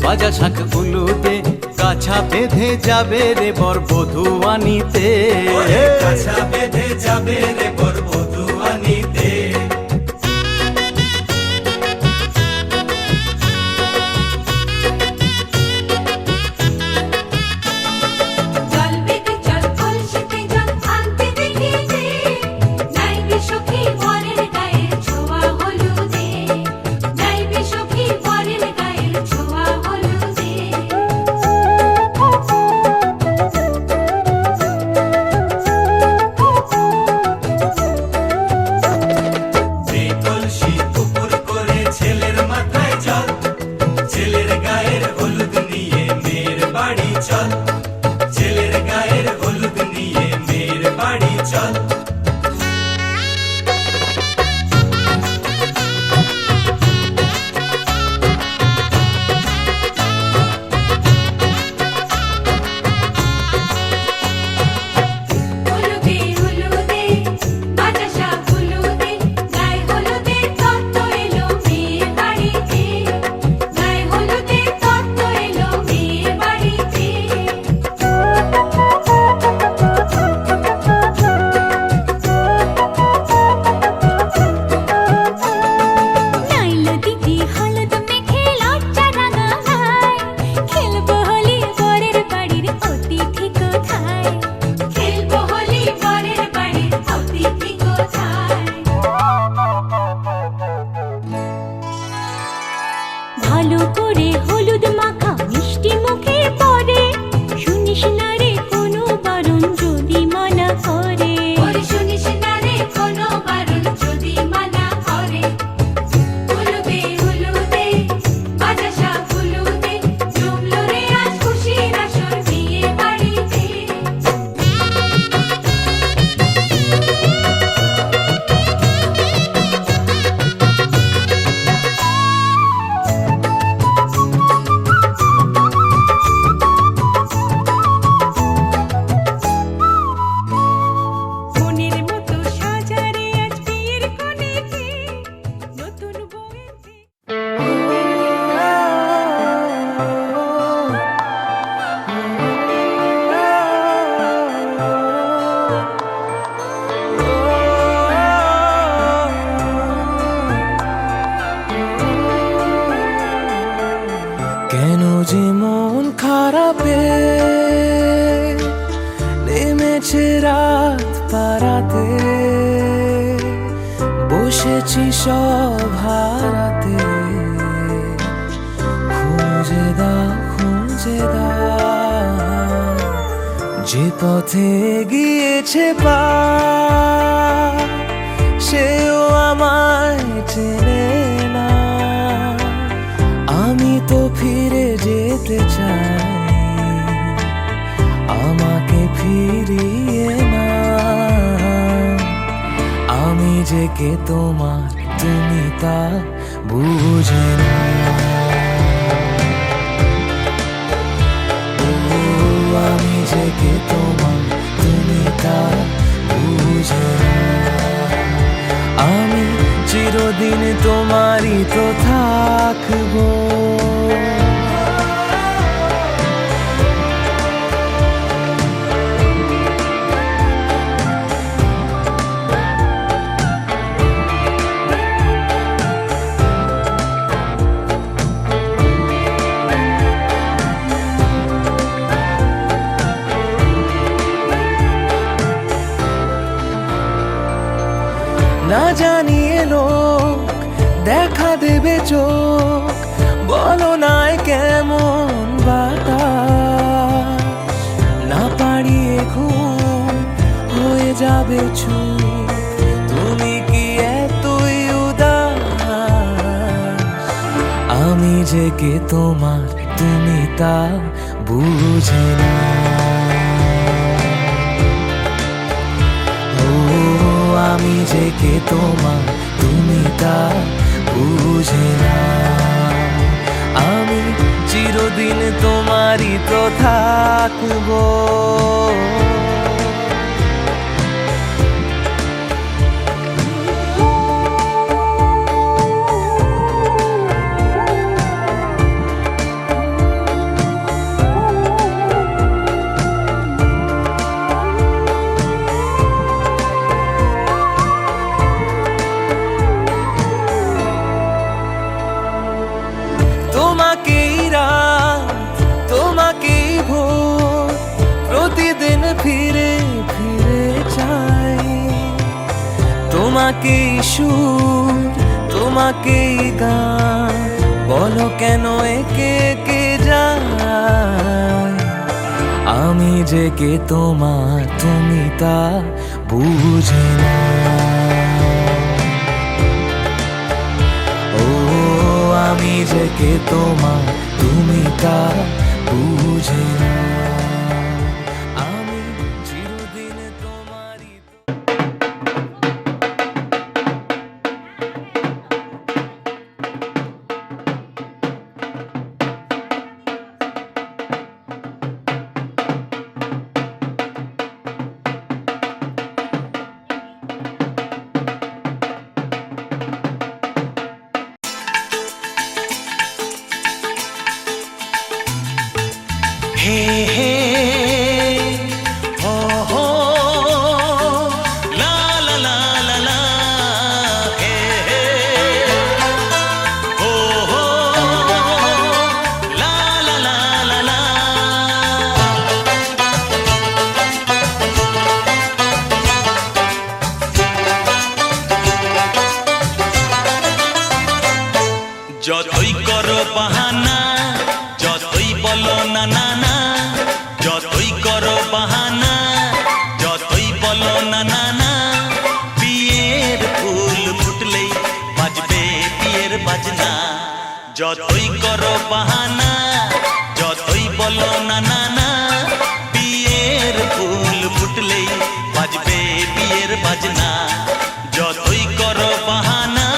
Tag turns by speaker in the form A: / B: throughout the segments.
A: বাজা শাক উলুতে কাছা বেঁধে যাবে রে বর বধূ আনিতে,
B: কাছা বেঁধে যাবে রে বর বধূ আনিতে। ছেলের গায়ের হলুদ নিয়ে মেয়ের বাড়ি চল।
C: খুঁজেছি সব হারাতে, খুঁজে দাও খুঁজে দাও যে পথে গিয়েছে পা, সেও আমায় চেনে না। আমি তো ফিরে যেতে চাই, আমাকে ফিরিয়ে না। আমি যে কে তোমার তুমি তা বুঝে না। ও আমি যে কে তোমার তুমি তা বুঝে না। আমি চিরদিন তোমারই তো থাকবো। না জানিয়ে লোক দেখা দেবে চোখ, বলো নাই কেমন বাতাস। না পারিয়ে ঘুম হয়ে যাবে চুপ, তুমি কি এতই উদাস। আমি যে কে তোমার তুমি তা বুঝে না। আমি যে কে তোমার তুমি তা বুঝে না। আমি চিরদিন তোমারই তো থাকবো। তোমাকেই রাত তোমাকেই ভোর, প্রতিদিন ফিরে ফিরে চাই। তোমাকেই সুর তোমাকেই গান, বলো কেন একে একে যায়। আমি যে কে তোমার তুমি তা বুঝে না। আমি যে কে তোমার তুমি তা বুঝে না। আমি চিরদিন তোমারই হে হে হো হো লা লা লা লা লা হে হে হো হো লা লা লা লা লা। যতই করো বাহানা, যতই বলো না না না, যতই করো বাহানা, যতই বলো না না না, বিয়ের ফুল ফুটলেই বাজবে বিয়ের বাজনা। যতই করো বাহানা, যতই বলো না না না, বিয়ের ফুল ফুটলেই বাজবে বিয়ের বাজনা। যতই করো বাহানা।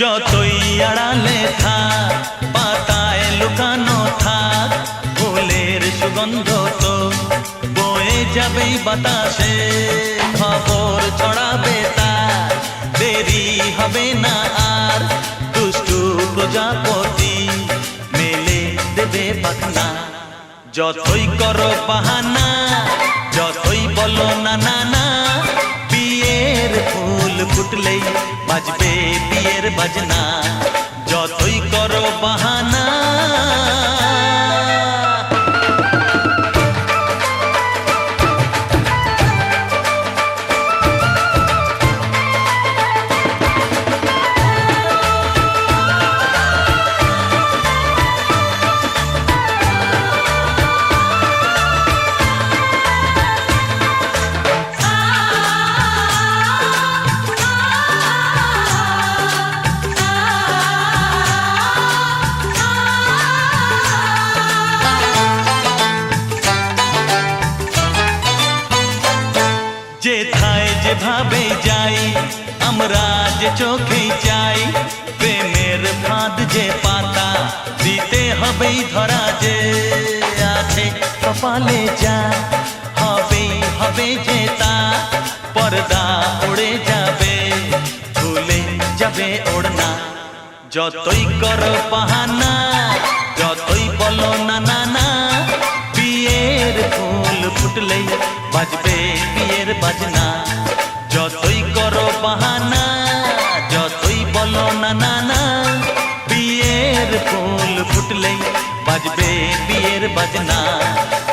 C: যতই আড়ালে থাক, পাতায় লুকানো থাক, ফুলের সুগন্ধ তো বয়ে যাবেই বাতাসে। খবর ছড়াবে তার, দেরি হবে না আর। দুষ্টু প্রজাপতি
A: দেবে পাখনা। যতই করো বাহানা, যতই বলো না না না, বিয়ের ফুল ফুটলেই বাজবে বিয়ের বাজনা। যতই করো বাহানা। যেথায় যেভাবে যাই আমরা যে চোখেই চাই, প্রেমের ফাঁদ যে পাতা দিতে হবেই ধরা। যে আছে কপালে যা হবেই হবে যে তা, পর্দা উড়ে যাবে ভুলে যাবে ওড়না। যতই করো বাহানা, যতই বলো না না না, বিয়ের ফুল ফুটলেই বাজবে বিয়ের বাজনা। যতই করো বাহানা, যতই বলো না না না, বিয়ের ফুল ফুটলেই বাজবে বিয়ের বাজনা।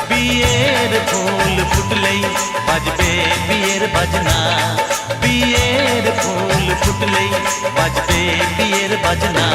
A: বিয়ের ফুল ফুটলেই বাজবে বিয়ের বাজনা। বিয়ের ফুল ফুটলেই বাজবে বিয়ের বাজনা।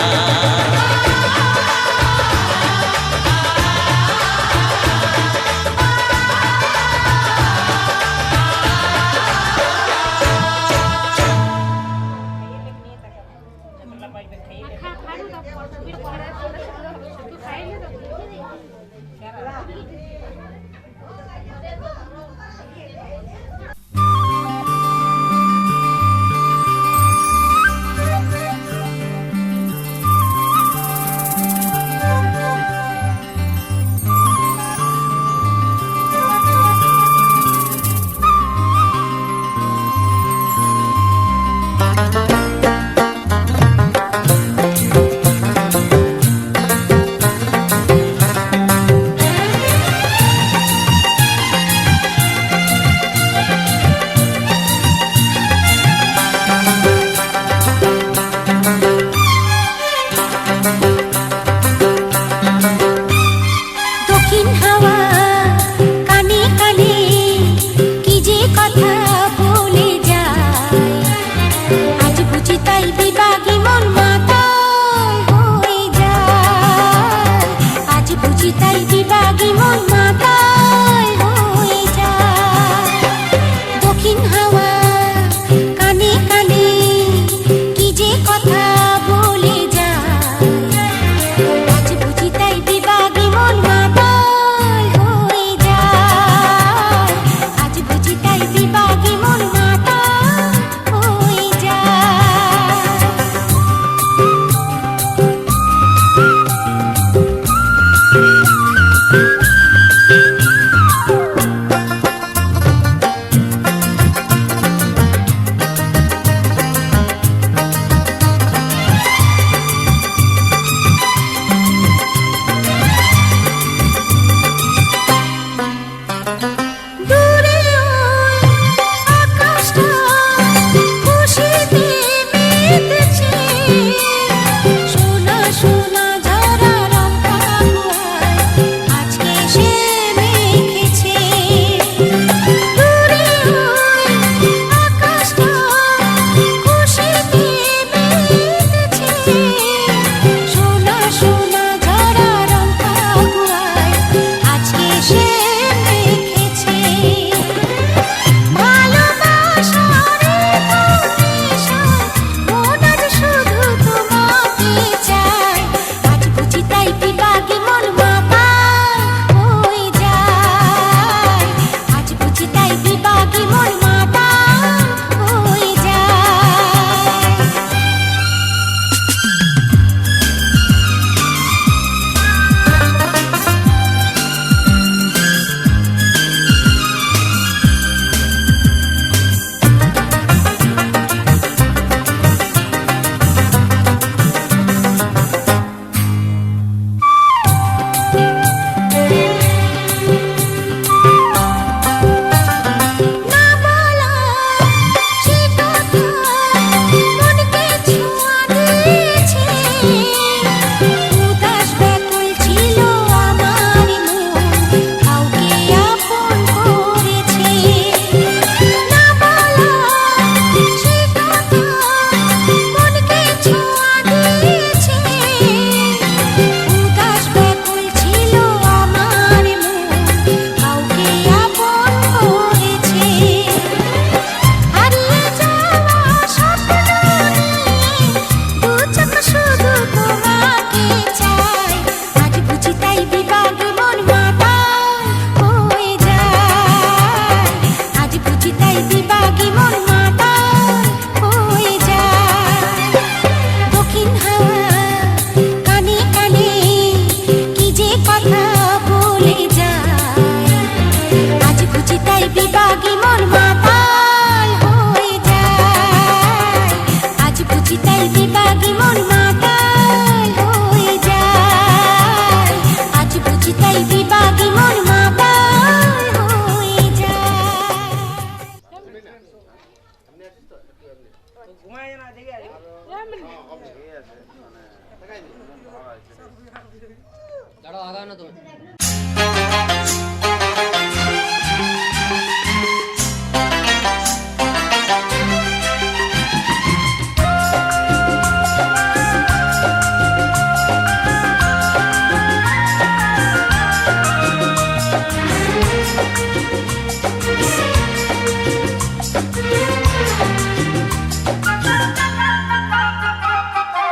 D: দাঁড়াও, আগাও না তুমি।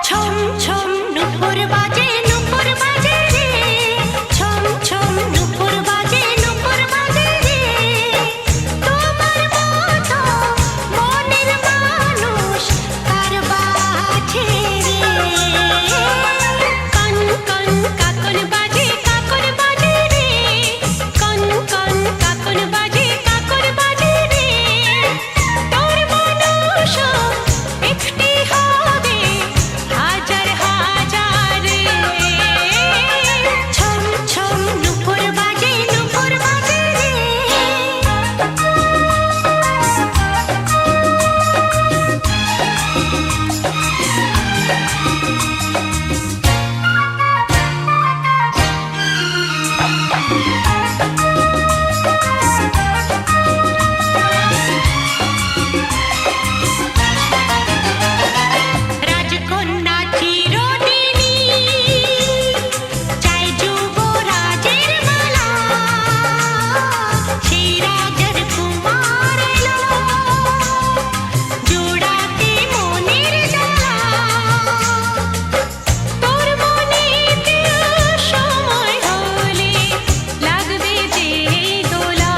E: ছম ছম নুপুর বাজে রে, ছম ছম নুপুর বাজে রে, তোমার মতো মনের মানুষ কার বাছে রে। কন কন কাকন বাজে রে, কন কন কাকন বাজে রে, তোর মানুষ একটি হবে হাজার হাজার রে। ছম ছম নুপুর বাজে রে। রাজকন্যা চিরদিনই চাই যুবরাজের মালা, সেই রাজার কুমার এলো জোড়াতে মনের জ্বালা। তোর মনেতে সময় হলে লাগবে যে দোলা,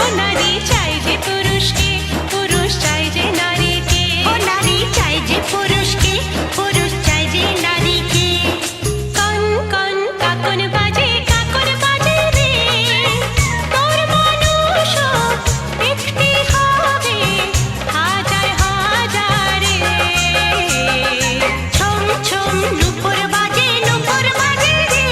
E: ও নারী চাই যে পুরুষকে, পুরুষ চাই যে নারীকে, ও নারী চাই যে পুরুষকে, পুরুষ চাই যে নারীকে। কন কন কাকন বাজে রে, তোর মানুষ একটি হবে হাজার হাজার রে। ছম ছম নুপুর বাজে রে।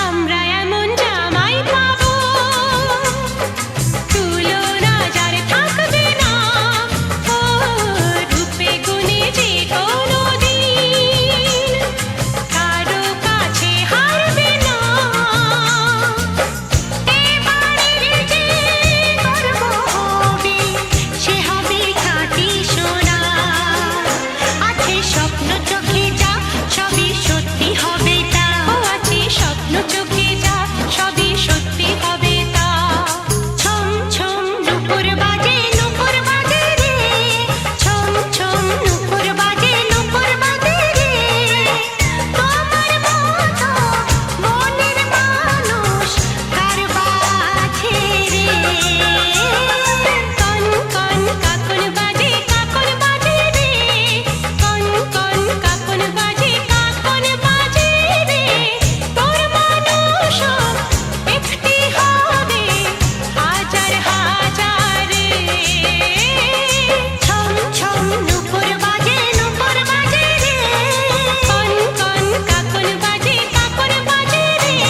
E: আমরা এমন জামাই পাবো তুলনা যার থাকবে না, ও রূপে গুণে যে কোনোদিন কারো কাছে হারবে না। এবারের যে গর্ব হবে সে হবে খাঁটি সোনা। আছে স্বপ্ন চোখে যা সবই সত্যি হবে তা, ও আছে স্বপ্ন চোখে যা সবই সত্যি হবে তা। ছম ছম নুপুর বাজে রে, ছম ছম নুপুর বাজে রে, তোমার মতো মনের মানুষ কার বাছে রে। কন কন কাকন বাজে রে, কন কন কাকন বাজে রে, তোর মানুষ একটি হবে হাজার হাজার রে। ছম ছম নুপুর বাজে রে, কন কন কাকন বাজে রে।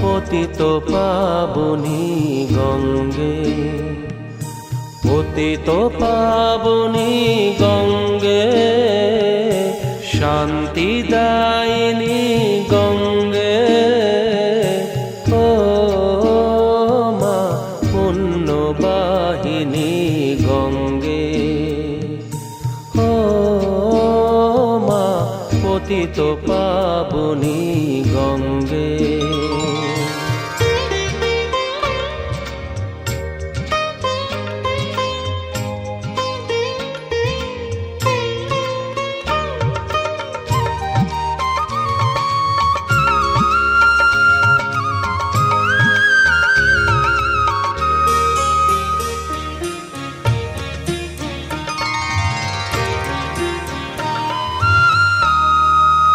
C: পতিত পাবনী গঙ্গে, পতিত পাবনী গঙ্গে, শান্তিদায়িনী গঙ্গে, ও মা পুণ্যবাহিনী গঙ্গে, ও মা পতিত পাবনী গঙ্গে।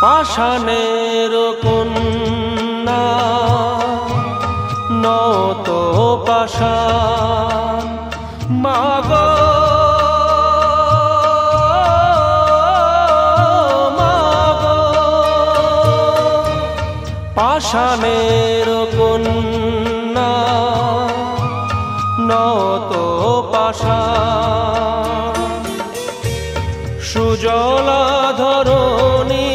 C: পাষাণের কন্যা নত পাষাণ, মাগো মাগো, পাষাণের কন্যা নত পাষাণ, সুজলা ধরণী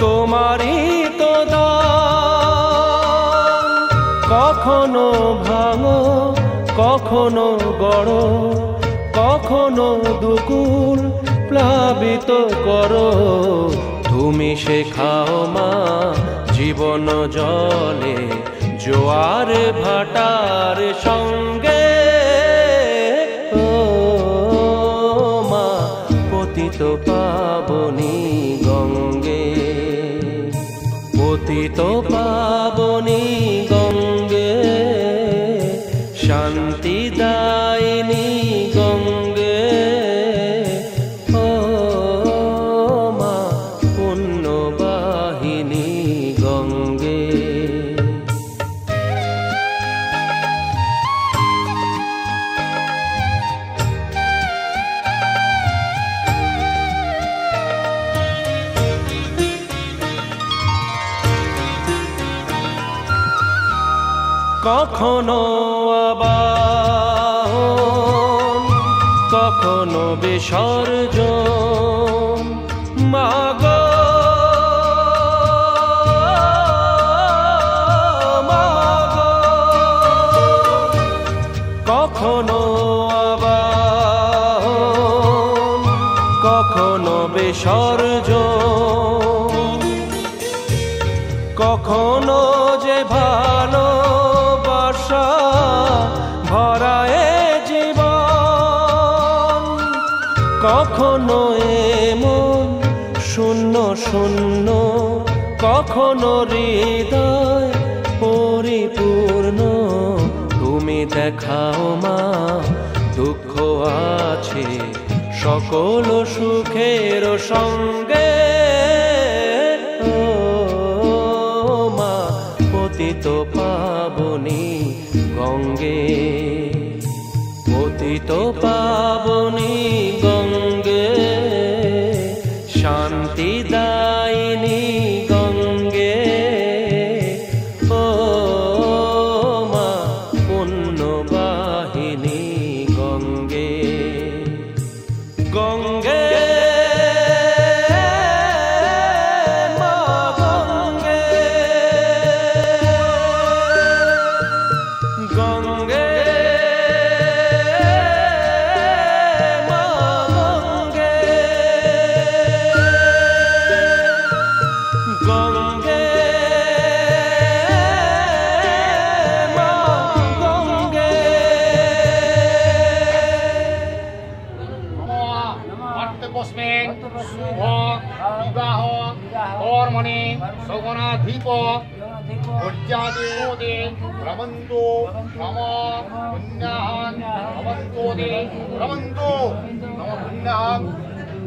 C: তোমারই তো দান, কখনো ভাঙো কখনো গড়ো, কখনো দুকুল প্লাবিত করো, তুমি শেখাও মা জীবন জলে জোয়ার ভাটার সঙ্গে, ও মা পতিত পাবনী গঙ্গে, পতিত পাবনী গঙ্গে, শান্তিদায়িনী গঙ্গে, ও মা পুণ্যবাহিনী গঙ্গে।
A: কখনো আবাহন, কখনো বিসর্জন, মাগো মাগো, কখনো আবাহন, কখনো বিসর্জন, কখনো যে ভালোবাসা ভরায় জীবন, কখনো এমন শূন্য শূন্য, কখনো হৃদয় পরিপূর্ণ। তুমি দেখাও মা দুঃখ আছে সকল সুখের সঙ্গে, ও মা পতিত পাবনী গঙ্গে, পতিত পাবনী গঙ্গে, শান্তি দায়িনী গঙ্গে, ও মা পুণ্যবাহিনী গঙ্গে, গঙ্গে মা গঙ্গে, গঙ্গে মা গঙ্গে, গঙ্গে মা গঙ্গে।
F: অর্থকস্মিন শুভ বিবাহ কর্মণি সগনাধিপ ভোজ্যাদে ভ্রমন্তু নম পুণ্যাহং ভবন্তোদে ভ্রমন্তু নম পুণ্যাহং।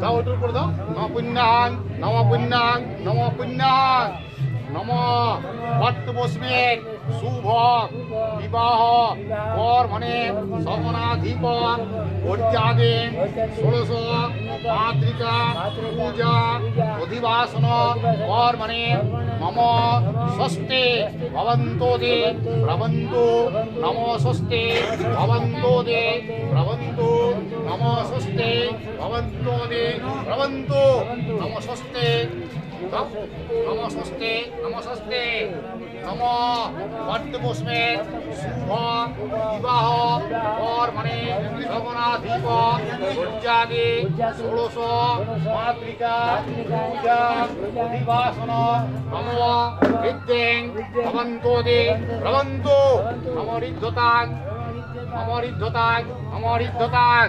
F: দাও উত্তর করে দাও। নম পুণ্যাহং নম পুণ্যাহং নম পুণ্যাহং নম অর্থকস্মিন শুভ বিবাহ কর্মণি সগনাধিপ ভোজ্যাদে ষোড়শ মাতৃকা পূজা অধিবাসন কর্মণি মম স্বস্তি ভবন্তোদে ভ্রমন্তু নম স্বস্তি ভবন্তোদে ভ্রমন্তু নম স্বস্তি ভবন্তোদে ভ্রমন্তু নম স্বস্তি নম স্বস্তি নম স্বস্তি নম অর্থকস্মিন শুভ বিবাহ কর্মণি সগনাধিপ ভোজ্যাদে ষোড়শ মাতৃকা পূজা অধিবাসন নম ঋদ্ধিং ভবন্তোদে ভ্রমন্তু নম ঋদ্ধতাং নম ঋদ্ধতাং নম ঋদ্ধতাং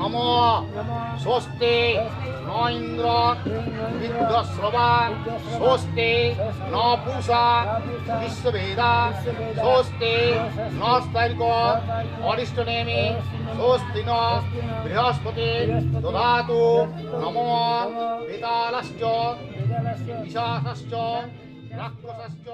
F: নম স্বস্তি ন ইন্দ্র বিদ্যশ্রবা স্বস্তি ন পূষা বিশ্ববেদা স্বস্তি ন স্থৈর্ঘ অরিষ্টনেমি স্বস্তি ন বৃহস্পতি দদাতু নম বেতালশ্চ পিশাচশ্চ রাক্ষসশ্চ।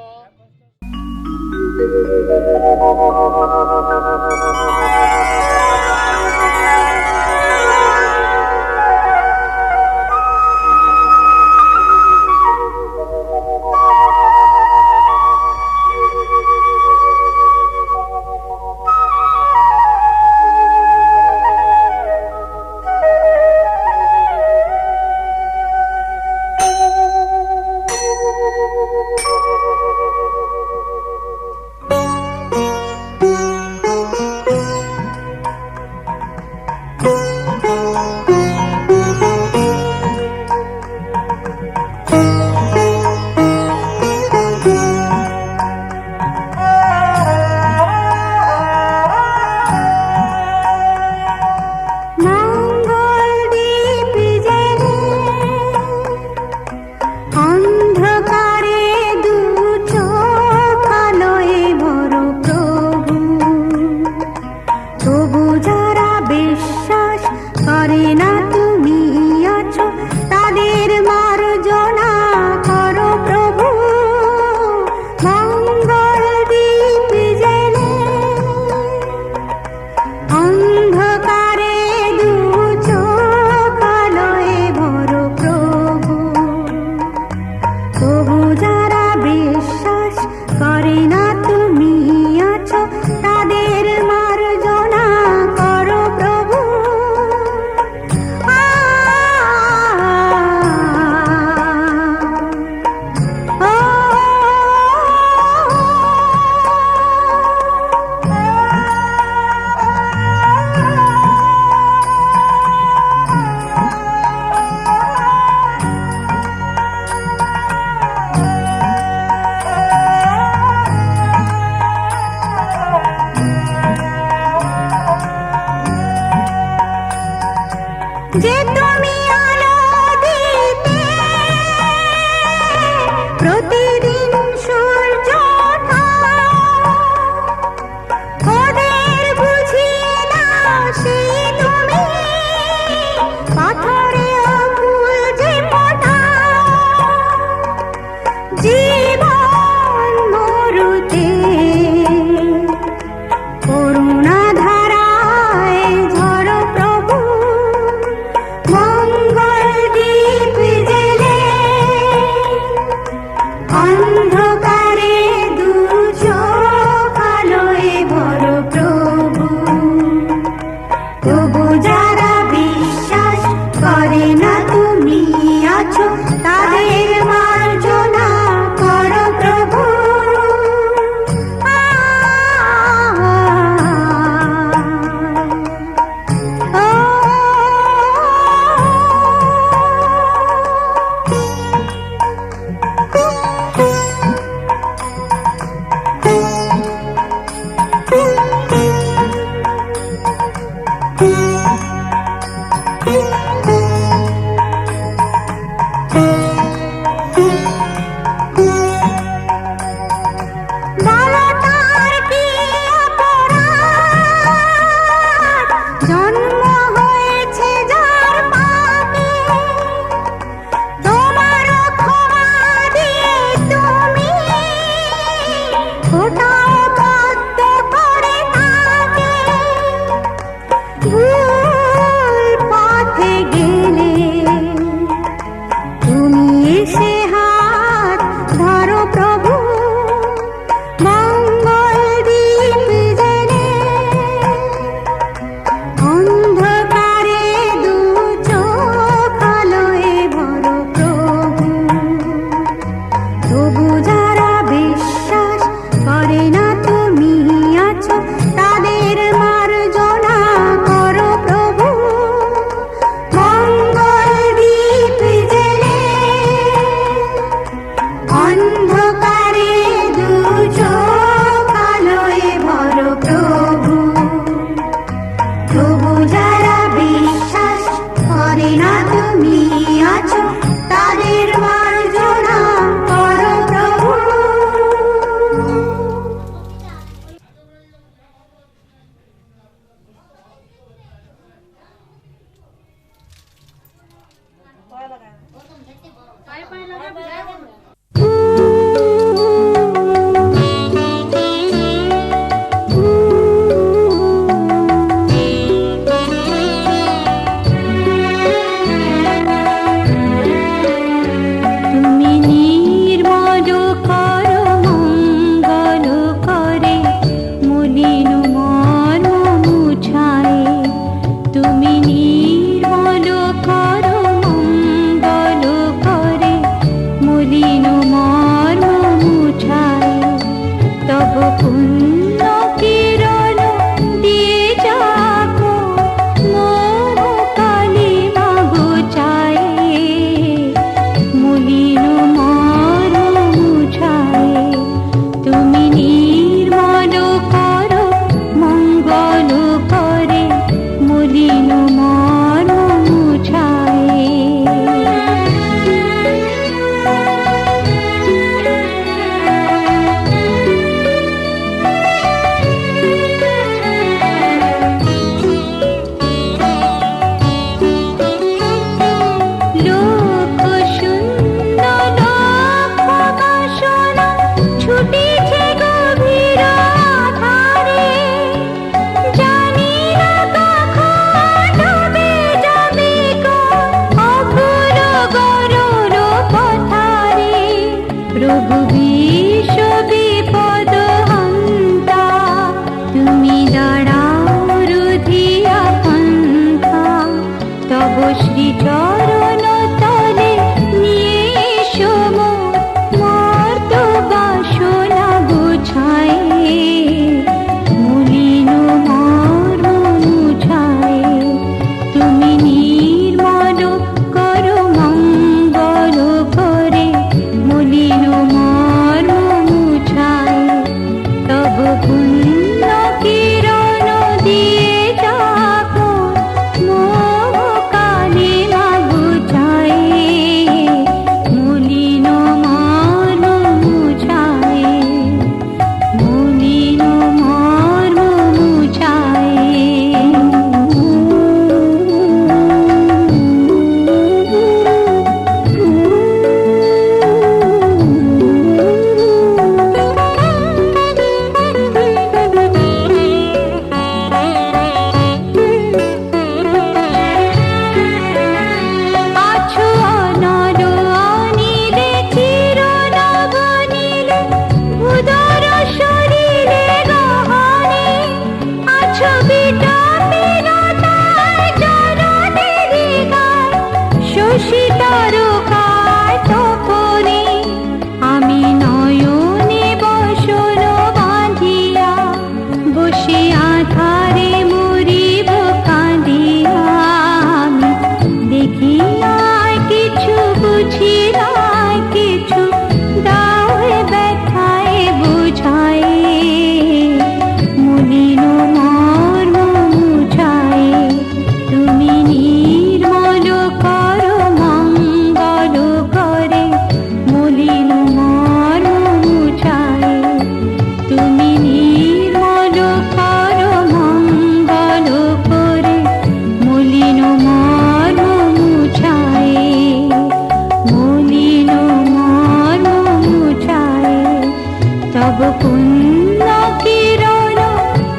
E: পুণ্য কিরণ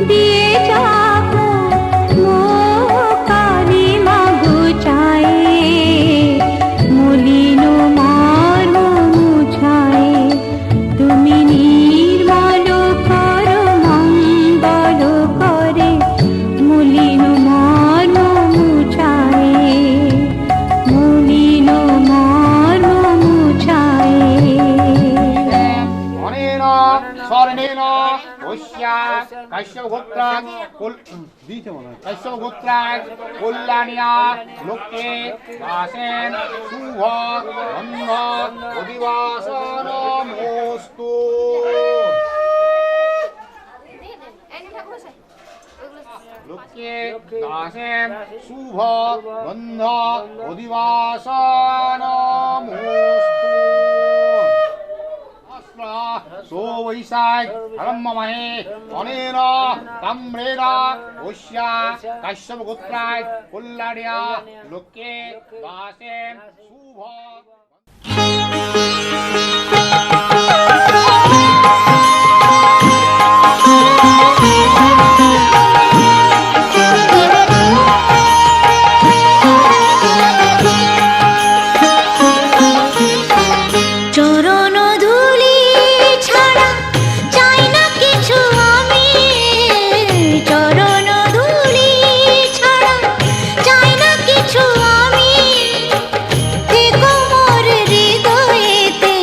E: দিয়ে যাবো কালিমা গুচায়ে মলিন মর্ম মুছায়ে তুমি নির্মল কর মঙ্গল করে মলিন মর্ম মুছায়ে মলিন মর্ম মুছায়ে
F: অনেন স্বর্ণেন বৈশ্যা কাশ্যপ গোত্রাৎ কাশ্যপ গোত্রাৎ কল্যাণিয়া লোকে দাসেন শুভ বন্ধ অধিবাসনমস্তু। লোকে দাসেন শুভ বন্ধ অধিবাসনমস্তু। সো বৈশাখ ব্রহ্মমহে অনেন তাম্রেণ বৈশ্যা কাশ্যপ গোত্রাৎ কল্যাণিয়া লোকে দাসেন শুভ।
E: চরণ ধুলি ছাড়া চাই না কিছু আমি চরণ ধুলি ছাড়া চাই না কিছু আমি থেকো মোর হৃদয়েতে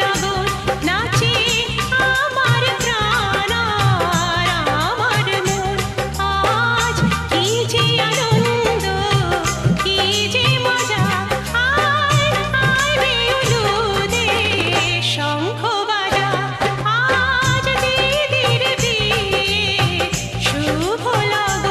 E: লগন নাচে আমার প্রাণ আর আমার মন আজ কি যে আনন্দ কি যে মজা আয় আয় রে উলুদে শঙ্খ বাজা আজ দিদির বিয়ে শুভ লগন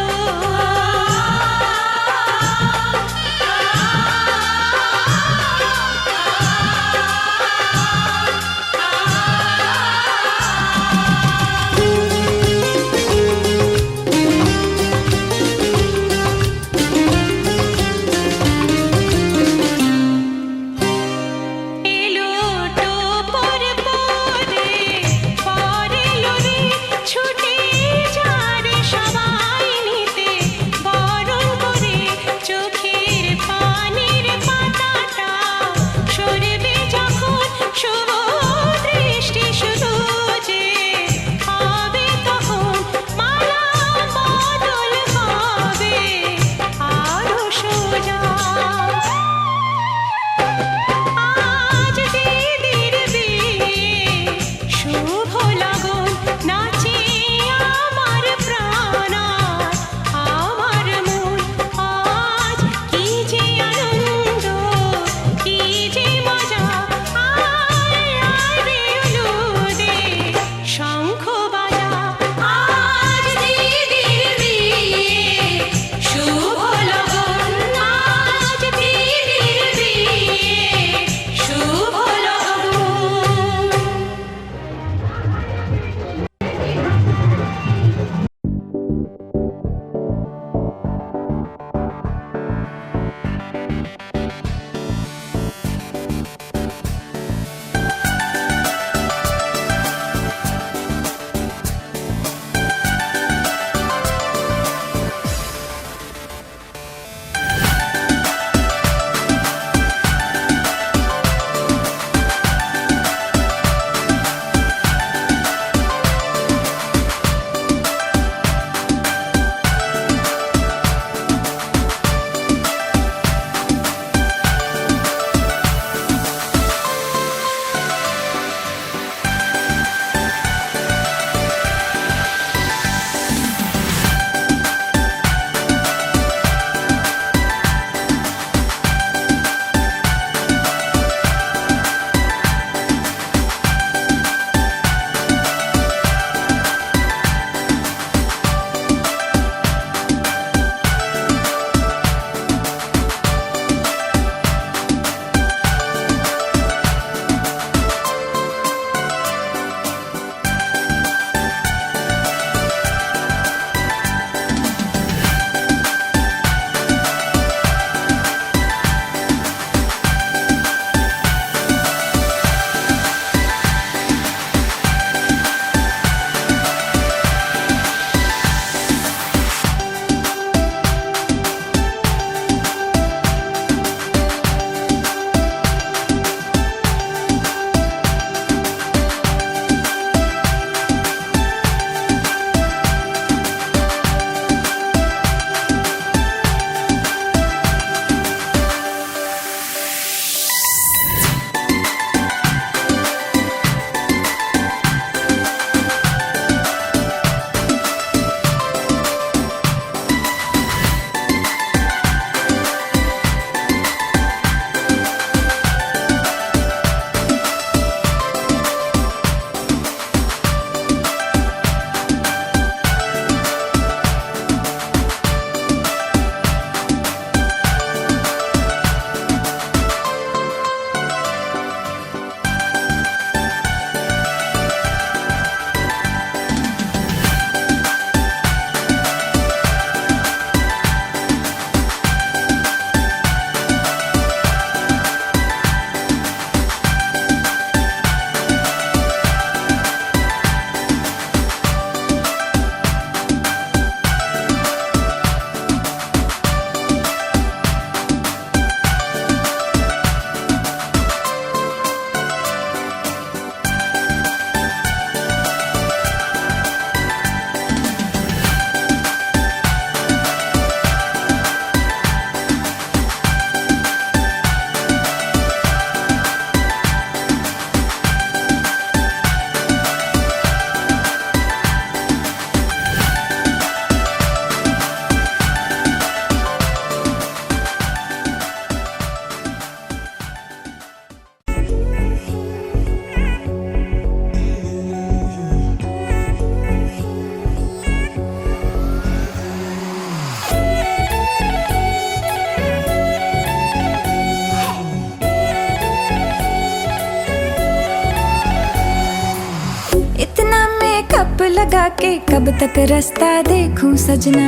G: कप लगा के कब तक रास्ता देखूं सजना,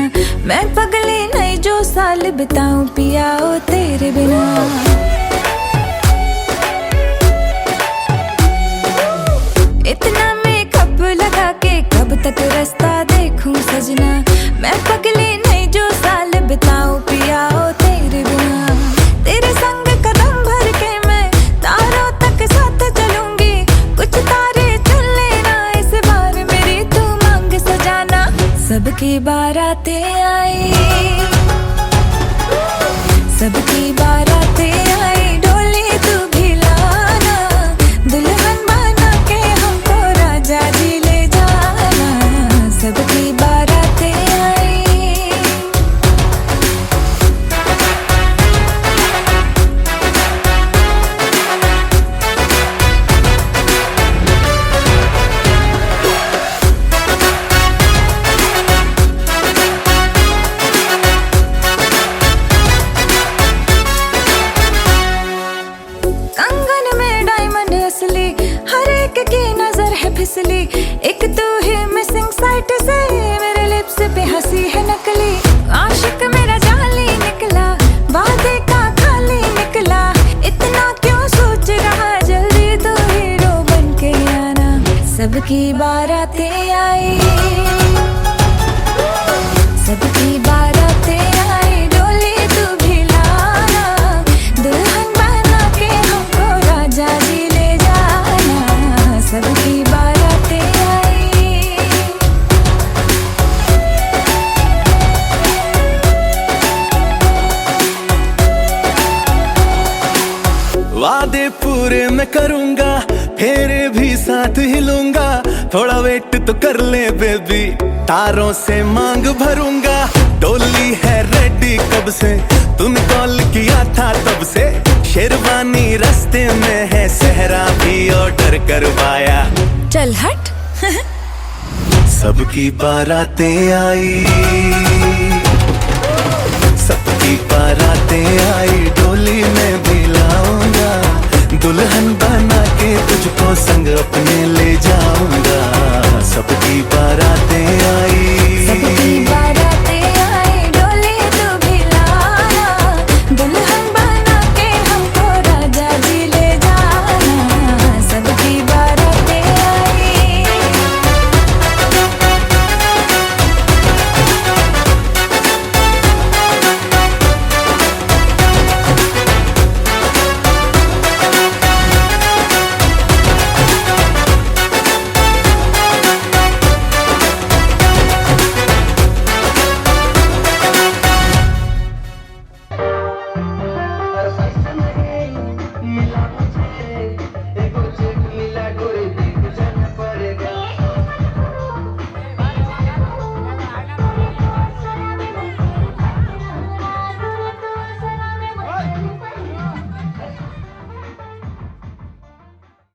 G: मैं पगली नहीं जो साल बिताऊं पिया ओ तेरे बिना। इतना मेकअप लगा के कब तक रास्ता देखूं सजना, मैं पगली नहीं जो साल बिताऊं पिया ओ तेरे बिना। तेरे संग कदम भर के मैं तारों तक साथ चलूंगी, कुछ तारे चुन लेना इस बार मेरी तू मांग सजाना। सबकी बारातें आई, सबकी बारातें आई, डोली तू भी लाना, दुल्हन बना के हमको राजा जी ले जाना। सबकी बारातें आई। कंगन में डायमंड असली, हर एक की नजर है फिसली, एक तू ही मिसिंग साइट से मेरे लिप्स पे हंसी है नकली। आशिक मेरा जाली निकला, वादे का खाली निकला, इतना क्यों सोच रहा, जल्दी तो हीरो बन के आना। सबकी बारातें आई, सबकी बारातें आई, डोली तू भी लाना, दुल्हन बना के हमको राजा जी ले जाना। सबकी बारातें आई।
A: वादे पूरे मैं करूंगा, फेरे भी साथ हिलूंगा, थोड़ा वेट तो कर ले बेबी, तारों से मांग भरूंगा। डोली है रेडी कब से, तूने कॉल किया था तब से, शेरवानी रास्ते में है, सहरा भी ऑर्डर करवाया।
G: चल हट।
A: सबकी बारातें आई, सबकी बारातें आई, डोली में भी लाऊंगा, दुल्हन बना के तुझको संग अपने ले जाऊंगा। सबकी बारातें